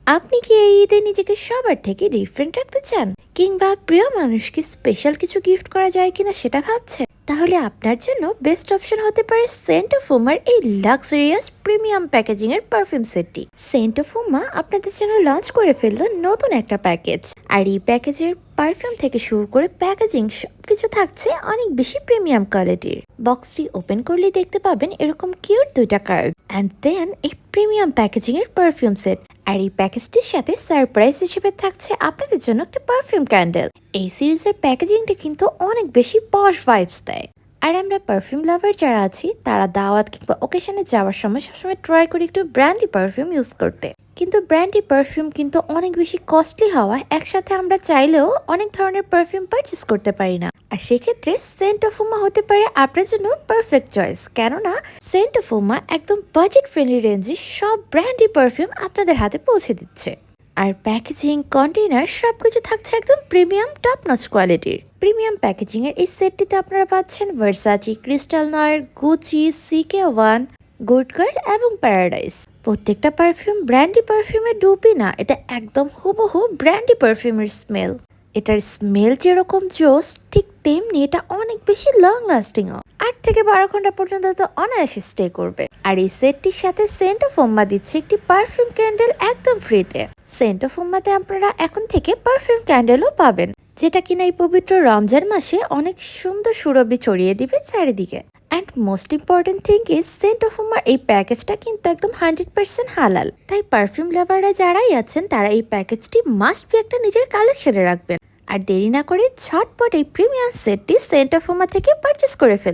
আপনি কি এই ঈদে নিজেকে সবার থেকে ডিফারেন্ট রাখতে চান, কিংবা প্রিয় মানুষকে স্পেশাল কিছু গিফট করা যায় কিনা সেটা ভাবছেন? তাহলে আপনার জন্য বেস্ট অপশন হতে পারে সেন্ট অফ উমার এই লাক্সারিয়াস প্রিমিয়াম প্যাকেজিং এর পারফিউম সেটটি। সেন্ট অফ উমা আপনাদের জন্য লঞ্চ করে ফেললো নতুন একটা প্যাকেজ। আর এই প্যাকেজের পারফিউম থেকে শুরু করে প্যাকেজিং সবকিছু থাকছে অনেক বেশি প্রিমিয়াম কোয়ালিটির। বক্সটি ওপেন করলে দেখতে পাবেন এরকম কিউট দুইটা কার্ড, অ্যান্ড দেন এই প্রিমিয়াম প্যাকেজিং এর পারফিউম সেট। আর এই প্যাকেজটির সাথে সারপ্রাইজ হিসেবে থাকছে আপনাদের জন্য একটা পারফিউম ক্যান্ডেল। এই সিরিজের প্যাকেজিংটা কিন্তু অনেক বেশি পশ ভাইবস দেয়। আর আমরা পারফিউম লাভার যারা আছি তারা দাওয়াত কিংবা ওকেশনে যাওয়ার সময় সবসময় ট্রাই করি একটু ব্র্যান্ডি পারফিউম ইউজ করতে। কিন্তু ব্র্যান্ডি পারফিউম কিন্তু অনেক বেশি কস্টলি হওয়ায় একসাথে আমরা চাইলেও অনেক ধরনের পারফিউম পারচেস করতে পারি না। আর সেক্ষেত্রে সেন্ট অফ উমা হতে পারে আপনার জন্য পারফেক্ট চয়েস, কেননা সেন্ট অফ উমা একদম বাজেট ফ্রেন্ডলি রেঞ্জে সব ব্র্যান্ডি পারফিউম আপনাদের হাতে পৌঁছে দিচ্ছে। আর প্যাকেজিং, কন্টেইনার সবকিছু থাকছে একদম প্রিমিয়াম টপ নচ কোয়ালিটির। প্রিমিয়াম প্যাকেজিং এর এই সেটটিতে আপনারা পাচ্ছেন ভার্সাচি, ক্রিস্টাল নয়ের, গুচি, CK1, গুড গার্ল এবং প্যারাডাইস। প্রত্যেকটা পারফিউম ব্র্যান্ডি পারফিউমের ডুপি না, এটা একদম হুবহু ব্র্যান্ডি পারফিউমের স্মেল। এটার স্মেল যেরকম জোস, ঠিক তেমনি এটা অনেক বেশি লং লাস্টিংও। 8 থেকে 12 ঘন্টা পর্যন্ত তো অনায়াসে স্টে করবে। আর এই সেটটির সাথে সেন্ট অফ উম্মা দিচ্ছে একটি পারফিউম ক্যান্ডেল একদম ফ্রিতে। সেন্ট অফ উম্মাতে আপনারা এখন থেকে পারফিউম ক্যান্ডেলও পাবেন, যেটা কিনা এই পবিত্র রমজান মাসে অনেক সুন্দর সুরভি ছড়িয়ে দিবে চারিদিকে। And most important thing is scent of উমার এই প্যাকেজটা কিন্তু একদম 100% হালাল। তাই পারফিউম লাভাররা যারাই আছেন তারা এই প্যাকেজটি মাস্ট বি একটা নিজের কালেকশনে রাখবেন। আর দেরি না করে ঝটপট এই প্রিমিয়াম সেটটি সেন্ট অফ উমা থেকে পারচেস করে ফেলুন।